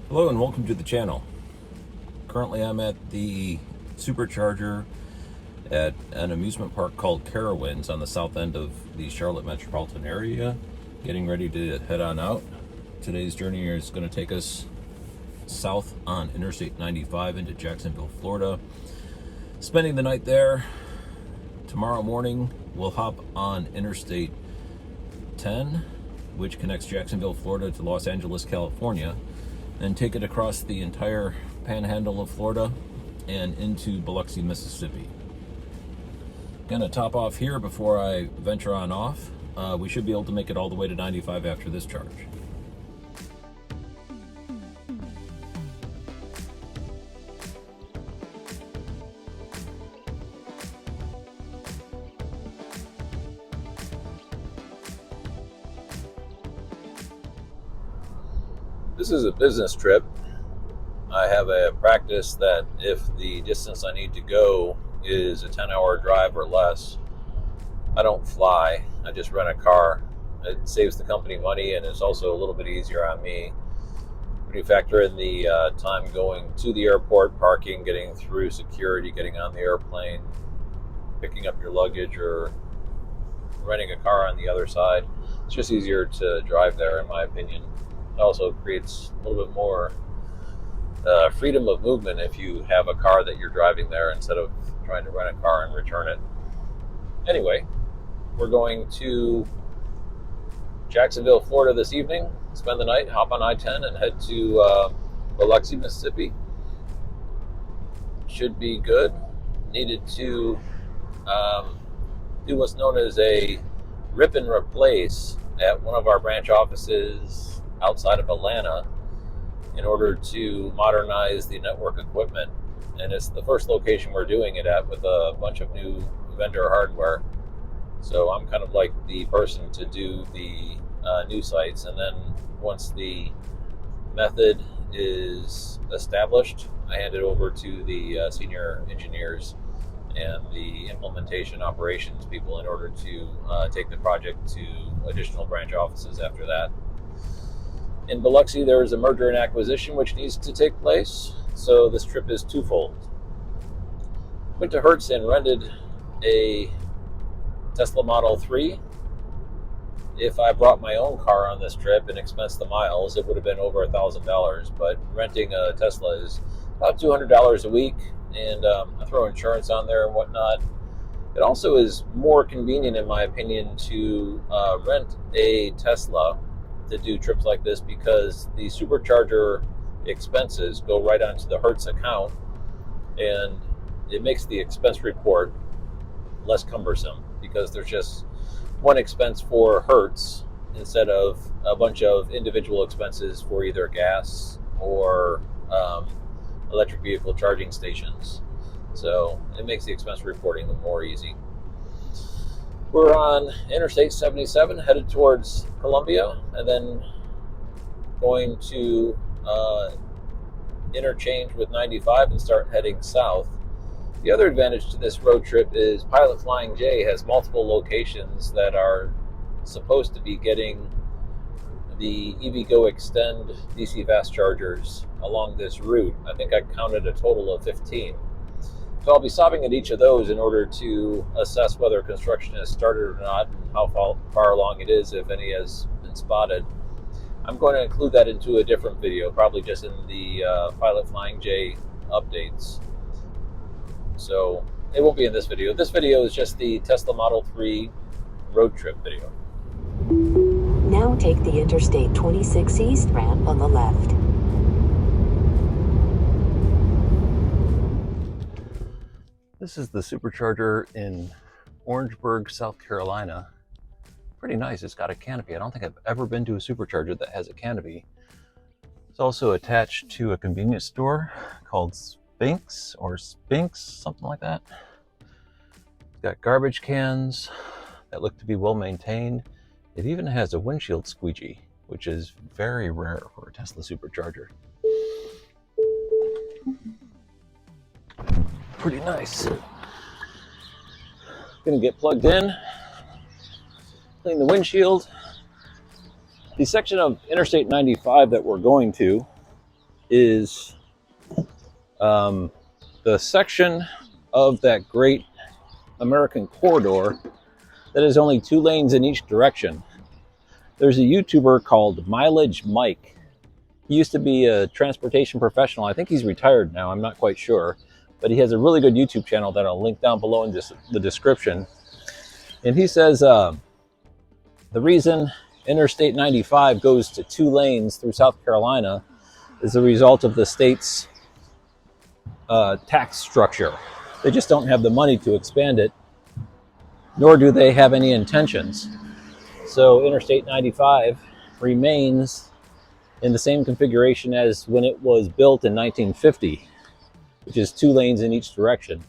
Hello and welcome to the channel. Currently I'm at the Supercharger at an amusement park called Carowinds on the south end of the Charlotte metropolitan area, getting ready to head on out. Today's journey is going to take us south on Interstate 95 into Jacksonville, Florida. Spending the night there. Tomorrow morning we'll hop on Interstate 10, which connects Jacksonville, Florida to Los Angeles, California, and take it across the entire panhandle of Florida and into Biloxi, Mississippi. Gonna top off here before I venture on off. We should be able to make it all the way to 95 after this charge. This is a business trip. I have a practice that if the distance I need to go is a 10-hour drive or less, I don't fly. I just rent a car. It saves the company money and it's also a little bit easier on me. When you factor in the time going to the airport, parking, getting through security, getting on the airplane, picking up your luggage, or renting a car on the other side, it's just easier to drive there, in my opinion. It also creates a little bit more freedom of movement if you have a car that you're driving there instead of trying to rent a car and return it. Anyway, we're going to Jacksonville, Florida this evening, spend the night, hop on I-10 and head to Biloxi, Mississippi. Should be good. Needed to do what's known as a rip and replace at one of our branch offices outside of Atlanta in order to modernize the network equipment. And it's the first location we're doing it at with a bunch of new vendor hardware. So I'm kind of like the person to do the new sites. And then once the method is established, I hand it over to the senior engineers and the implementation operations people in order to take the project to additional branch offices after that. In Biloxi, there is a merger and acquisition which needs to take place, so this trip is twofold. Went to Hertz and rented a Tesla Model 3. If I brought my own car on this trip and expensed the miles, it would have been over $1,000, but renting a Tesla is about $200 a week, and I throw insurance on there and whatnot. It also is more convenient, in my opinion, to rent a Tesla to do trips like this because the Supercharger expenses go right onto the Hertz account, and it makes the expense report less cumbersome because there's just one expense for Hertz instead of a bunch of individual expenses for either gas or electric vehicle charging stations. So it makes the expense reporting more easy. We're on Interstate 77 headed towards Columbia and then going to interchange with 95 and start heading south. The other advantage to this road trip is Pilot Flying J has multiple locations that are supposed to be getting the EVgo Extend DC fast chargers along this route. I think I counted a total of 15. So I'll be stopping at each of those in order to assess whether construction has started or not, and how far along it is, if any has been spotted. I'm going to include that into a different video, probably just in the Pilot Flying J updates. So it won't be in this video. This video is just the Tesla Model 3 road trip video. Now take the Interstate 26 East ramp on the left. This is the Supercharger in Orangeburg, South Carolina. Pretty nice. It's got a canopy. I don't think I've ever been to a Supercharger that has a canopy. It's also attached to a convenience store called Spinks, something like that. It's got garbage cans that look to be well maintained. It even has a windshield squeegee, which is very rare for a Tesla Supercharger. Pretty nice. Gonna get plugged in, clean the windshield. The section of Interstate 95 that we're going to is the section of that great American corridor that is only 2 lanes in each direction. There's a YouTuber called Mileage Mike. He used to be a transportation professional. I think he's retired now. I'm not quite sure. But he has a really good YouTube channel that I'll link down below in the description. And he says the reason Interstate 95 goes to 2 lanes through South Carolina is a result of the state's tax structure. They just don't have the money to expand it, nor do they have any intentions. So Interstate 95 remains in the same configuration as when it was built in 1950, which is 2 lanes in each direction.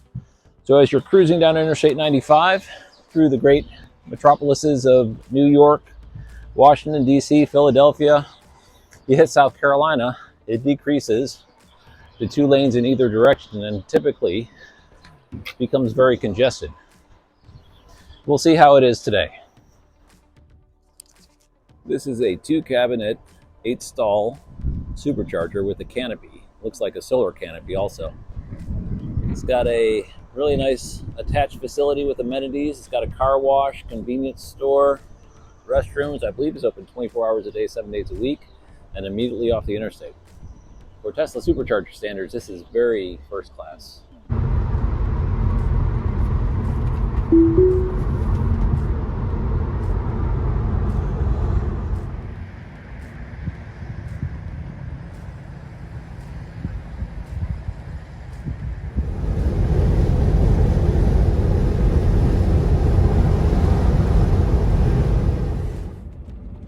So as you're cruising down Interstate 95 through the great metropolises of New York, Washington, D.C., Philadelphia, you hit South Carolina, it decreases to 2 lanes in either direction and typically becomes very congested. We'll see how it is today. This is a 2-cabinet, 8-stall supercharger with a canopy. Looks like a solar canopy also. It's got a really nice attached facility with amenities. It's got a car wash, convenience store, restrooms. I believe it's open 24 hours a day, 7 days a week, and immediately off the interstate. For Tesla supercharger standards, this is very first class.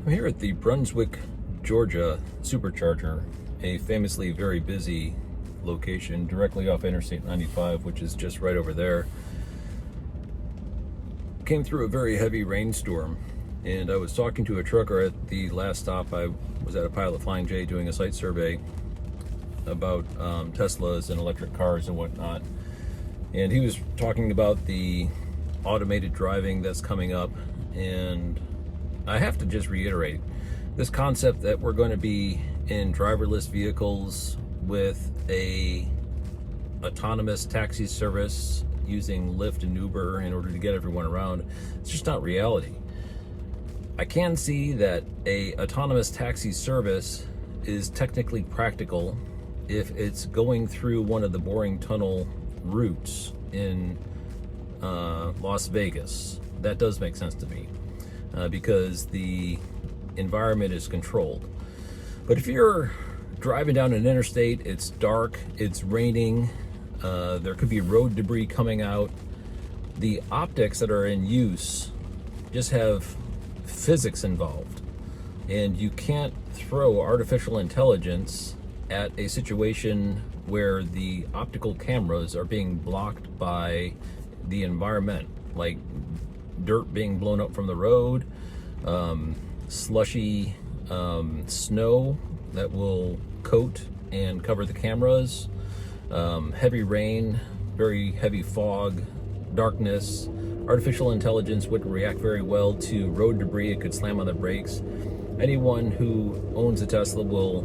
I'm here at the Brunswick, Georgia supercharger, a famously very busy location directly off Interstate 95, which is just right over there. Came through a very heavy rainstorm, and I was talking to a trucker at the last stop. I was at a Pilot Flying J doing a site survey about Teslas and electric cars and whatnot, and he was talking about the automated driving that's coming up. And I have to just reiterate this concept that we're going to be in driverless vehicles with a autonomous taxi service using Lyft and Uber in order to get everyone around. It's just not reality. I can see that a autonomous taxi service is technically practical if it's going through one of the boring tunnel routes in Las Vegas. That does make sense to me because the environment is controlled. But if you're driving down an interstate, it's dark, it's raining, there could be road debris coming out, the optics that are in use just have physics involved, and you can't throw artificial intelligence at a situation where the optical cameras are being blocked by the environment, like dirt being blown up from the road, slushy snow that will coat and cover the cameras, heavy rain, very heavy fog, darkness. Artificial intelligence wouldn't react very well to road debris. It could slam on the brakes. Anyone who owns a Tesla will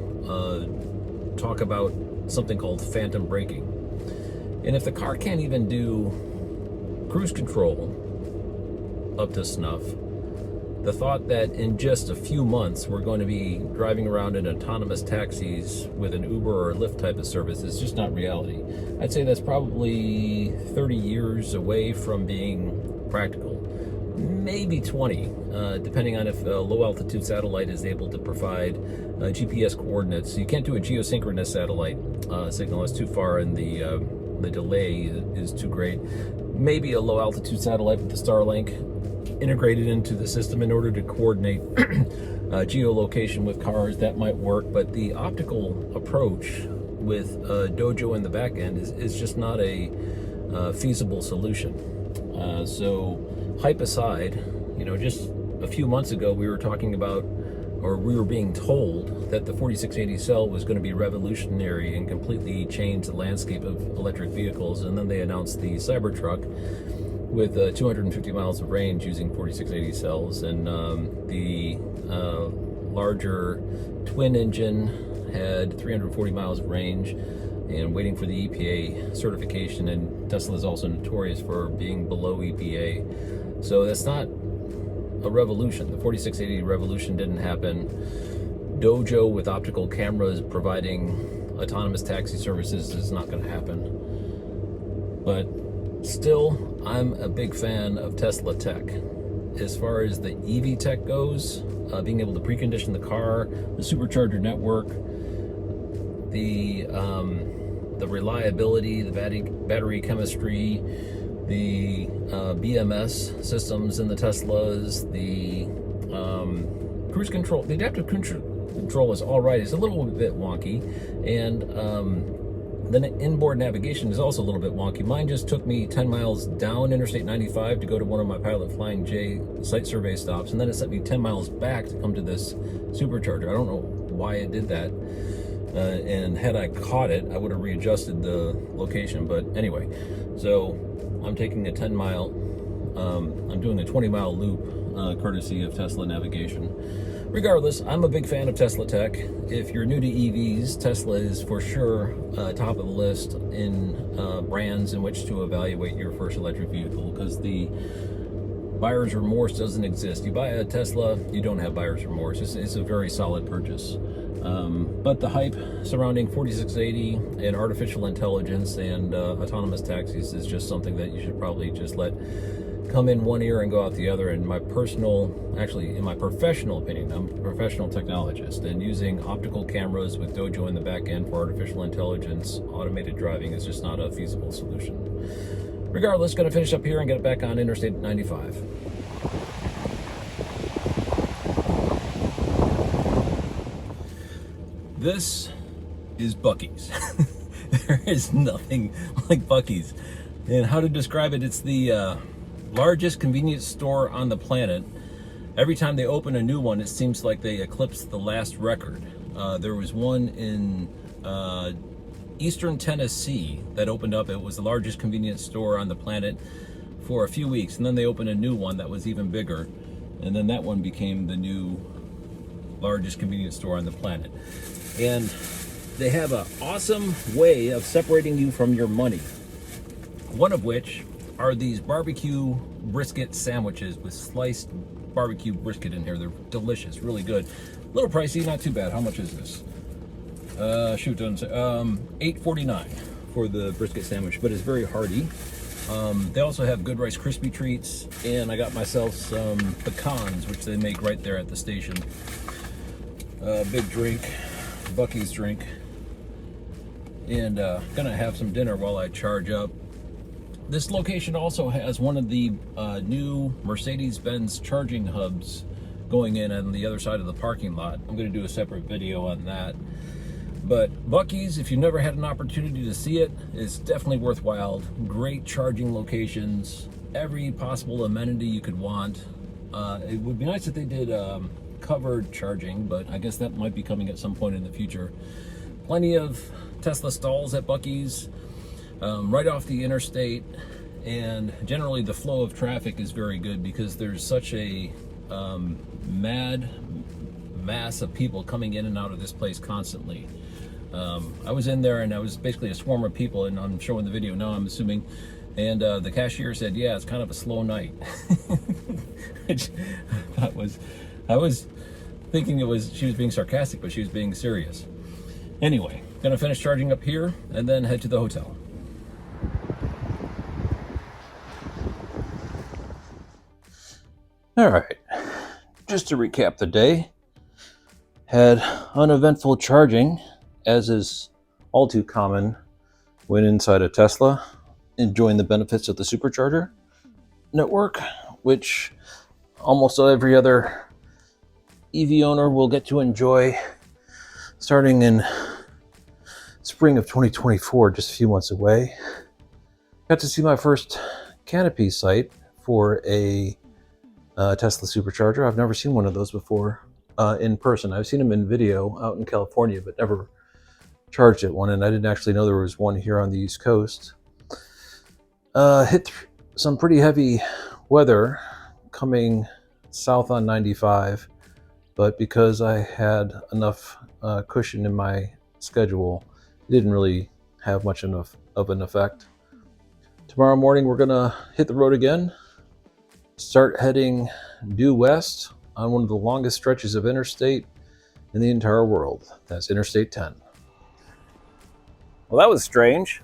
talk about something called phantom braking. And if the car can't even do cruise control up to snuff, the thought that in just a few months we're going to be driving around in autonomous taxis with an Uber or Lyft type of service is just not reality. I'd say that's probably 30 years away from being practical. Maybe 20, depending on if a low altitude satellite is able to provide GPS coordinates. You can't do a geosynchronous satellite signal. It's too far and the delay is too great. Maybe a low altitude satellite with the Starlink integrated into the system in order to coordinate geolocation with cars, that might work. But the optical approach with Dojo in the back end is just not a feasible solution. So hype aside, just a few months ago we were talking about, or we were being told that the 4680 cell was going to be revolutionary and completely change the landscape of electric vehicles, and then they announced the Cybertruck with 250 miles of range using 4680 cells, and the larger twin engine, had 340 miles of range, and waiting for the EPA certification. And Tesla is also notorious for being below EPA. So that's not a revolution. The 4680 revolution didn't happen. Dojo with optical cameras providing autonomous taxi services is not going to happen. But still, I'm a big fan of Tesla tech. As far as the EV tech goes, being able to precondition the car, the supercharger network, the reliability, the battery chemistry, the BMS systems in the Teslas, the cruise control, the adaptive cruise control is all right. It's a little bit wonky, and the inboard navigation is also a little bit wonky. Mine just took me 10 miles down Interstate 95 to go to one of my Pilot Flying J site survey stops, and then it sent me 10 miles back to come to this supercharger. I don't know why it did that, and had I caught it, I would have readjusted the location. But anyway, so I'm taking a 10 mile, I'm doing a 20 mile loop, courtesy of Tesla navigation. Regardless, I'm a big fan of Tesla tech. If you're new to EVs, Tesla is for sure top of the list in brands in which to evaluate your first electric vehicle, because the buyer's remorse doesn't exist. You buy a Tesla, you don't have buyer's remorse. It's a very solid purchase. But the hype surrounding 4680 and artificial intelligence and autonomous taxis is just something that you should probably just let come in one ear and go out the other. In my in my professional opinion, I'm a professional technologist, and using optical cameras with Dojo in the back end for artificial intelligence, automated driving is just not a feasible solution. Regardless, going to finish up here and get it back on Interstate 95. This is Buc-ee's. There is nothing like Buc-ee's. And how to describe it, it's the largest convenience store on the planet. Every time they open a new one, it seems like they eclipse the last record. There was one in Eastern Tennessee that opened up. It was the largest convenience store on the planet for a few weeks, and then they opened a new one that was even bigger, and then that one became the new largest convenience store on the planet. And they have an awesome way of separating you from your money, one of which are these barbecue brisket sandwiches with sliced barbecue brisket in here. They're delicious, really good. A little pricey, not too bad. How much is this? Doesn't say. $8.49 for the brisket sandwich, but it's very hearty. They also have good Rice Krispie treats, and I got myself some pecans, which they make right there at the station. Big drink, Buc-ee's drink, and gonna have some dinner while I charge up. This location also has one of the new Mercedes-Benz charging hubs going in on the other side of the parking lot. I'm going to do a separate video on that. But Buc-ee's, if you've never had an opportunity to see it, is definitely worthwhile. Great charging locations, every possible amenity you could want. It would be nice if they did covered charging, but I guess that might be coming at some point in the future. Plenty of Tesla stalls at Buc-ee's. Right off the interstate, and generally the flow of traffic is very good because there's such a mad mass of people coming in and out of this place constantly. I was in there and I was basically a swarm of people, and I'm showing the video now, I'm assuming, and the cashier said, yeah, it's kind of a slow night. Which I was thinking she was being sarcastic, but she was being serious. Anyway, gonna finish charging up here and then head to the hotel. All right, just to recap the day, had uneventful charging, as is all too common when inside a Tesla, enjoying the benefits of the Supercharger network, which almost every other EV owner will get to enjoy starting in spring of 2024, just a few months away. Got to see my first canopy site for a Tesla Supercharger. I've never seen one of those before in person. I've seen them in video out in California, but never charged at one, and I didn't actually know there was one here on the East Coast. Hit some pretty heavy weather coming south on 95, but because I had enough cushion in my schedule, it didn't really have much of an effect. Tomorrow morning, we're gonna hit the road again, start heading due west on one of the longest stretches of interstate in the entire world. That's Interstate 10. Well, that was strange.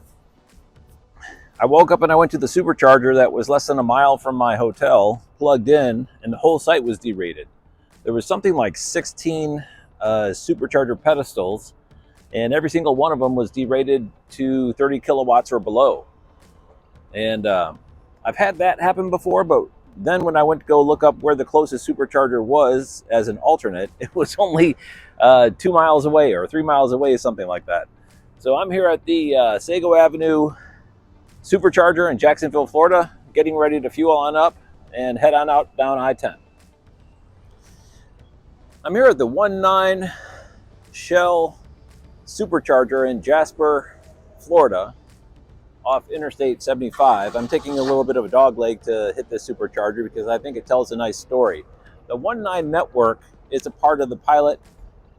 I woke up and I went to the supercharger that was less than a mile from my hotel, plugged in, and the whole site was derated. There was something like 16 supercharger pedestals, and every single one of them was derated to 30 kilowatts or below. And I've had that happen before, but then when I went to go look up where the closest supercharger was as an alternate, it was only 2 miles away or 3 miles away, something like that. So I'm here at the Sago Avenue Supercharger in Jacksonville, Florida, getting ready to fuel on up and head on out down I-10. I'm here at the 1.9 Shell Supercharger in Jasper, Florida, off Interstate 75. I'm taking a little bit of a dog leg to hit this supercharger because I think it tells a nice story. The 1.9 network is a part of the Pilot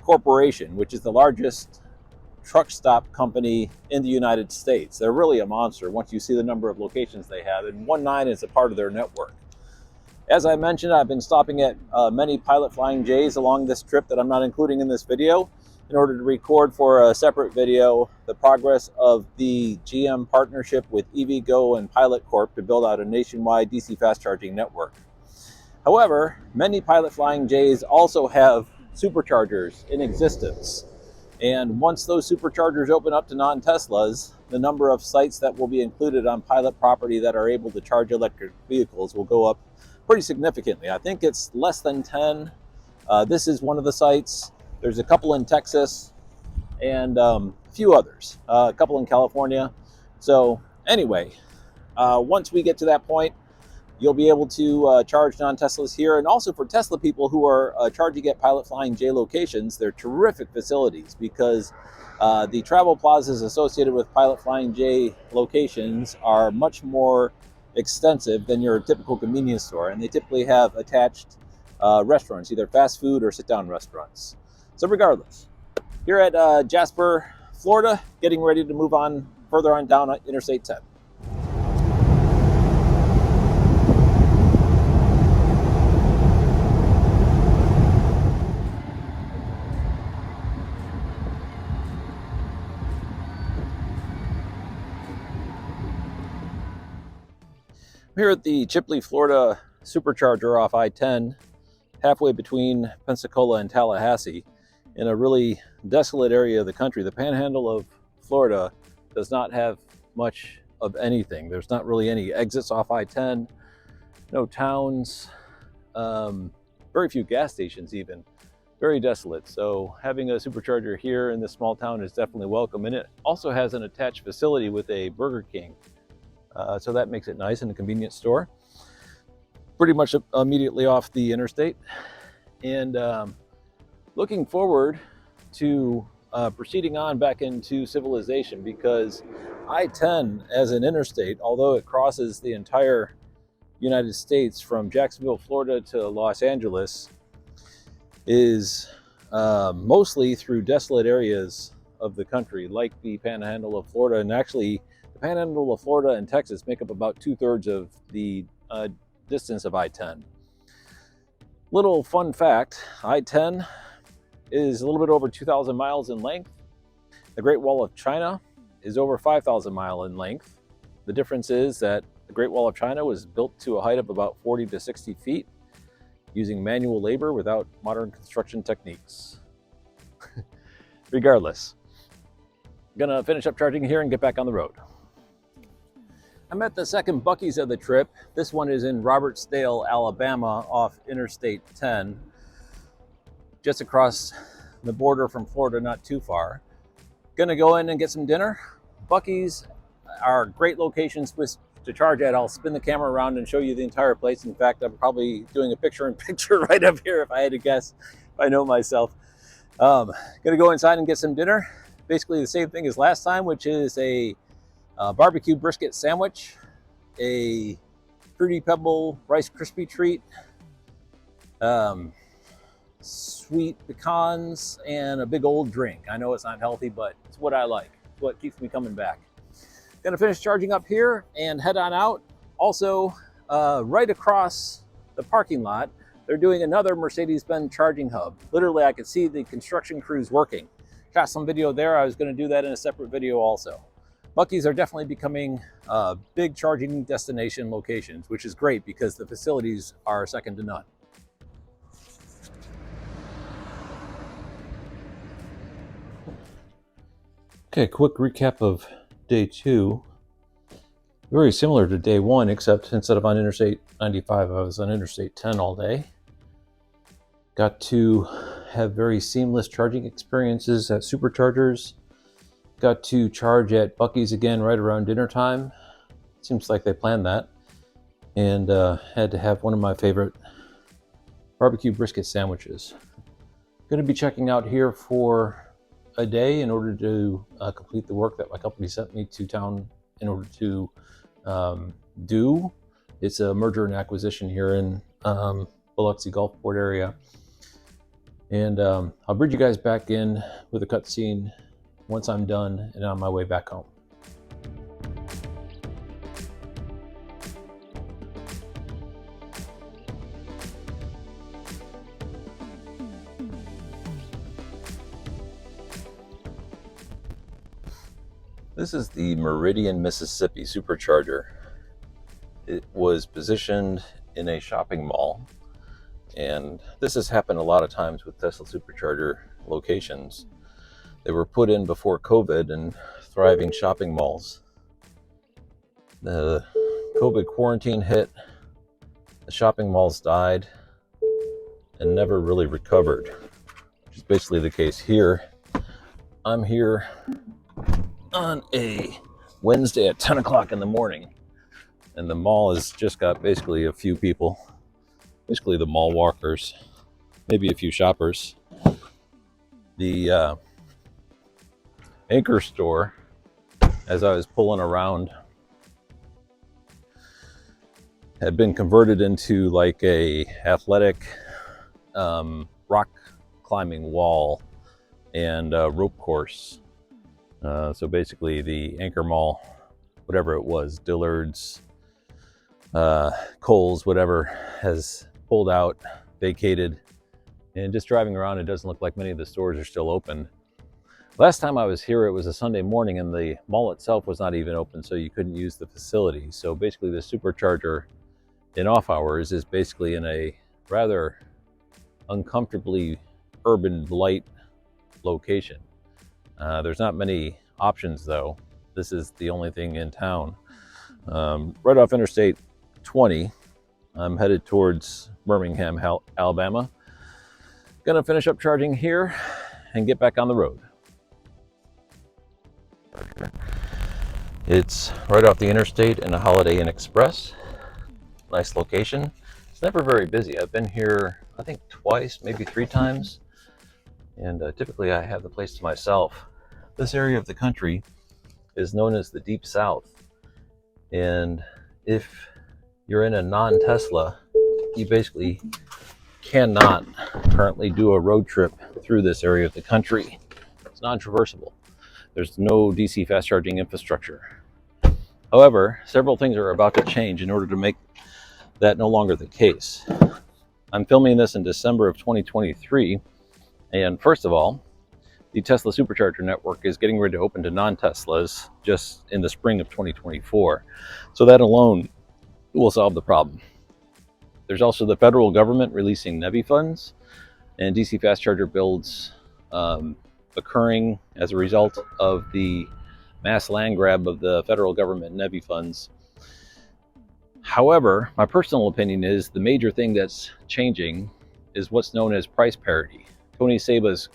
Corporation, which is the largest truck stop company in the United States. They're really a monster once you see the number of locations they have, and 1.9 is a part of their network. As I mentioned, I've been stopping at many Pilot Flying J's along this trip that I'm not including in this video in order to record for a separate video the progress of the GM partnership with EVgo and Pilot Corp to build out a nationwide DC fast charging network. However, many Pilot Flying J's also have superchargers in existence. And once those superchargers open up to non-Teslas, the number of sites that will be included on Pilot property that are able to charge electric vehicles will go up pretty significantly. I think it's less than 10. This is one of the sites. There's a couple in Texas and a few others, a couple in California. So anyway, once we get to that point, you'll be able to charge non-Teslas here. And also for Tesla people who are charging at Pilot Flying J locations, they're terrific facilities because the travel plazas associated with Pilot Flying J locations are much more extensive than your typical convenience store. And they typically have attached restaurants, either fast food or sit-down restaurants. So regardless, here at Jasper, Florida, getting ready to move on further on down Interstate 10. Here at the Chipley, Florida Supercharger off I-10, halfway between Pensacola and Tallahassee, in a really desolate area of the country. The panhandle of Florida does not have much of anything. There's not really any exits off I-10, no towns, very few gas stations even. Very desolate. So having a supercharger here in this small town is definitely welcome. And it also has an attached facility with a Burger King. So that makes it nice, and a convenience store. Pretty much immediately off the interstate. And looking forward to proceeding on back into civilization, because I-10 as an interstate, although it crosses the entire United States from Jacksonville, Florida to Los Angeles, is mostly through desolate areas of the country, like the Panhandle of Florida. And actually, the Panhandle of Florida and Texas make up about 2/3 of the distance of I-10. Little fun fact, I-10 is a little bit over 2,000 miles in length. The Great Wall of China is over 5,000 miles in length. The difference is that the Great Wall of China was built to a height of about 40 to 60 feet using manual labor without modern construction techniques. Regardless, I'm gonna finish up charging here and get back on the road. I'm at the second Buc-ee's of the trip. This one is in Robertsdale, Alabama, off Interstate 10, just across the border from Florida, not too far. Gonna go in and get some dinner. Buc-ee's are great locations to charge at. I'll spin the camera around and show you the entire place. In fact, I'm probably doing a picture-in-picture right up here if I had to guess, if I know myself. Gonna go inside and get some dinner. Basically the same thing as last time, which is a barbecue brisket sandwich, a Fruity Pebble Rice Krispie treat, sweet pecans, and a big old drink. I know it's not healthy, but it's what I like. It's what keeps me coming back. Gonna finish charging up here and head on out. Also, right across the parking lot, they're doing another Mercedes-Benz charging hub. Literally, I could see the construction crews working. Got some video there. I was gonna do that in a separate video also. Buc-ee's are definitely becoming big charging destination locations, which is great because the facilities are second to none. Okay, quick recap of day 2. Very similar to day 1, except instead of on Interstate 95, I was on Interstate 10 all day. Got to have very seamless charging experiences at Superchargers. Got to charge at Buc-ee's again right around dinner time. Seems like they planned that. And had to have one of my favorite barbecue brisket sandwiches. Going to be checking out here for a day in order to complete the work that my company sent me to town in order to do. It's a merger and acquisition here in Biloxi Gulfport area. And I'll bring you guys back in with a cutscene once I'm done and on my way back home. This is the Meridian, Mississippi Supercharger. It was positioned in a shopping mall, and this has happened a lot of times with Tesla Supercharger locations. They were put in before COVID in thriving shopping malls. The COVID quarantine hit, the shopping malls died, and never really recovered, which is basically the case here. I'm here on a Wednesday at 10 o'clock in the morning, and the mall has just got basically a few people, basically the mall walkers, maybe a few shoppers. The anchor store, as I was pulling around, had been converted into like a athletic rock climbing wall and rope course. So basically the Anchor Mall, whatever it was, Dillard's, Kohl's, whatever, has pulled out, vacated, and just driving around, it doesn't look like many of the stores are still open. Last time I was here, it was a Sunday morning and the mall itself was not even open, so you couldn't use the facility. So basically the Supercharger in off hours is basically in a rather uncomfortably urban light location. There's not many options though. This is the only thing in town. Right off Interstate 20, I'm headed towards Birmingham, Alabama. Gonna finish up charging here and get back on the road. It's right off the interstate in a Holiday Inn Express. Nice location. It's never very busy. I've been here, I think, twice, maybe 3 times. And typically I have the place to myself. This area of the country is known as the Deep South. And if you're in a non-Tesla, you basically cannot currently do a road trip through this area of the country. It's non-traversable. There's no DC fast charging infrastructure. However, several things are about to change in order to make that no longer the case. I'm filming this in December of 2023. And first of all, the Tesla Supercharger network is getting ready to open to non-Teslas just in the spring of 2024. So that alone will solve the problem. There's also the federal government releasing NEVI funds and DC fast charger builds occurring as a result of the mass land grab of the federal government NEVI funds. However, my personal opinion is the major thing that's changing is what's known as price parity. Tony Seba's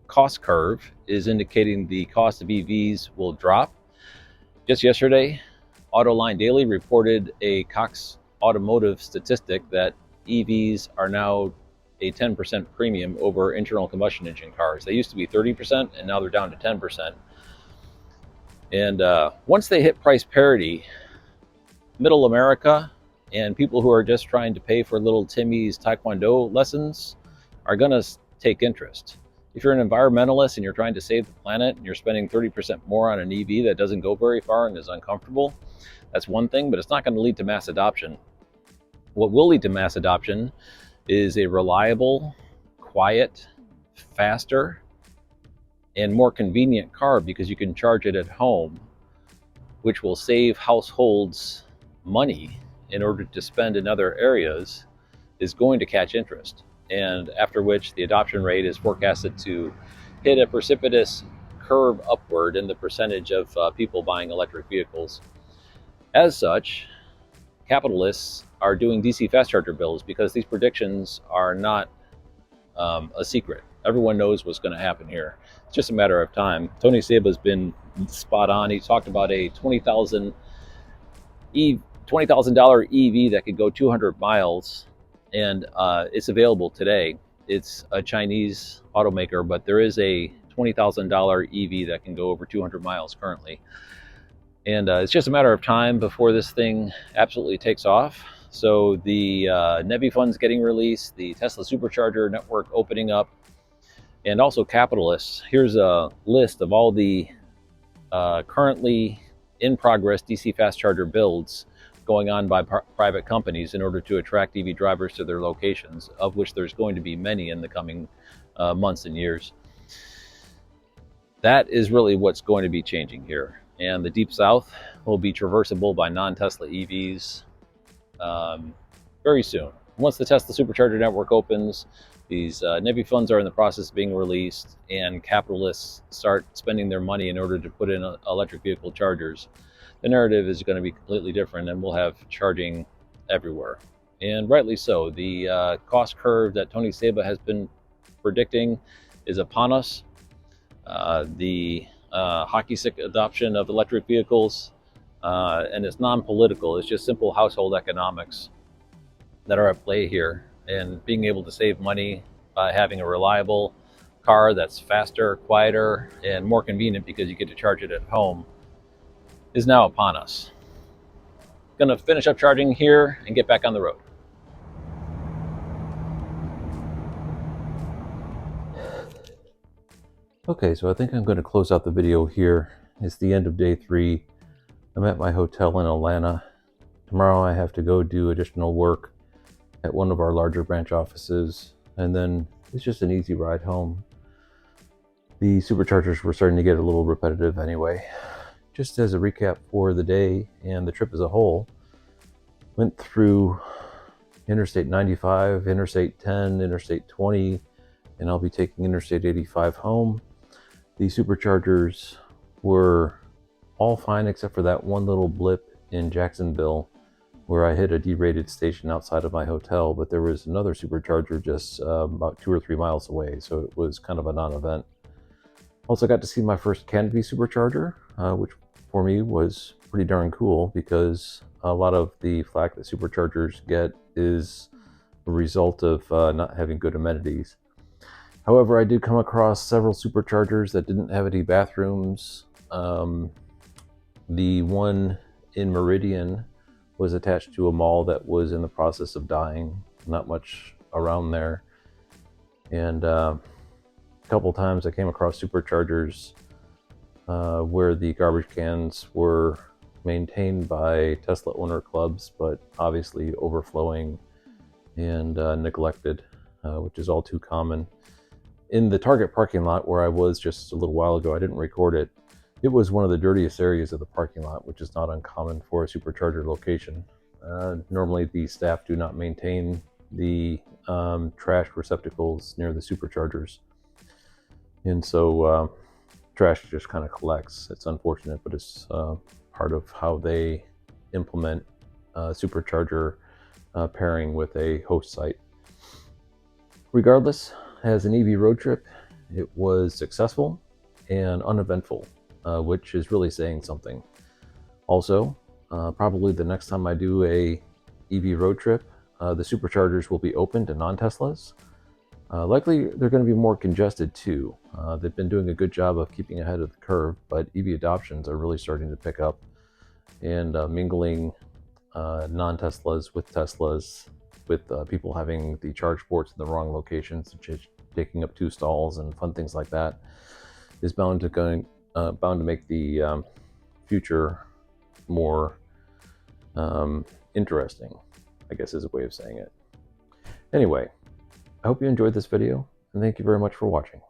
cost curve is indicating the cost of EVs will drop. Just yesterday, Autoline Daily reported a Cox Automotive statistic that EVs are now a 10% premium over internal combustion engine cars. They used to be 30% and now they're down to 10%. And once they hit price parity, middle America and people who are just trying to pay for little Timmy's Taekwondo lessons are going to take interest. If you're an environmentalist and you're trying to save the planet and you're spending 30% more on an EV that doesn't go very far and is uncomfortable, that's one thing, but it's not going to lead to mass adoption. What will lead to mass adoption is a reliable, quiet, faster, and more convenient car, because you can charge it at home, which will save households money in order to spend in other areas, is going to catch interest. And after which the adoption rate is forecasted to hit a precipitous curve upward in the percentage of people buying electric vehicles. As such, capitalists are doing DC fast charger builds because these predictions are not a secret. Everyone knows what's going to happen here. It's just a matter of time. Tony Seba's been spot on. He talked about a $20,000 EV that could go 200 miles, and it's available today. It's a Chinese automaker, but there is a $20,000 EV that can go over 200 miles currently. And it's just a matter of time before this thing absolutely takes off. So the NEVI funds getting released, the Tesla Supercharger network opening up, and also capitalists. Here's a list of all the currently in progress DC fast charger builds going on by private companies in order to attract EV drivers to their locations, of which there's going to be many in the coming months and years. That is really what's going to be changing here. And the Deep South will be traversable by non-Tesla EVs very soon. Once the Tesla Supercharger network opens, these NEVI funds are in the process of being released, and capitalists start spending their money in order to put in electric vehicle chargers, the narrative is going to be completely different, and we'll have charging everywhere. And rightly so. The cost curve that Tony Seba has been predicting is upon us. The hockey stick adoption of electric vehicles, and it's non-political. It's just simple household economics that are at play here, and being able to save money by having a reliable car that's faster, quieter, and more convenient because you get to charge it at home is now upon us. Gonna finish up charging here and get back on the road. Okay, so I think I'm going to close out the video here. It's the end of day 3. I'm at my hotel in Atlanta. Tomorrow I have to go do additional work at one of our larger branch offices, and then it's just an easy ride home. The superchargers were starting to get a little repetitive anyway. Just as a recap for the day and the trip as a whole, went through Interstate 95, Interstate 10, Interstate 20, and I'll be taking Interstate 85 home. The superchargers were all fine except for that one little blip in Jacksonville where I hit a derated station outside of my hotel, but there was another supercharger just about 2 or 3 miles away, so it was kind of a non-event. Also got to see my first canopy supercharger, which for me was pretty darn cool, because a lot of the flack that superchargers get is a result of not having good amenities. However, I did come across several superchargers that didn't have any bathrooms. The one in Meridian was attached to a mall that was in the process of dying. Not much around there. And a couple times I came across superchargers where the garbage cans were maintained by Tesla owner clubs, but obviously overflowing and neglected, which is all too common. In the Target parking lot where I was just a little while ago, I didn't record it. It was one of the dirtiest areas of the parking lot, which is not uncommon for a supercharger location. Normally the staff do not maintain the trash receptacles near the superchargers. And so trash just kind of collects. It's unfortunate, but it's part of how they implement supercharger pairing with a host site. Regardless, as an EV road trip, it was successful and uneventful, which is really saying something. Also, probably the next time I do a EV road trip, the superchargers will be open to non-Teslas. Likely they're going to be more congested too. They've been doing a good job of keeping ahead of the curve, but EV adoptions are really starting to pick up, and mingling non-Teslas with Teslas with people having the charge ports in the wrong locations, taking up 2 stalls and fun things like that, is bound to make the future more interesting, I guess is a way of saying it. Anyway, I hope you enjoyed this video, and thank you very much for watching.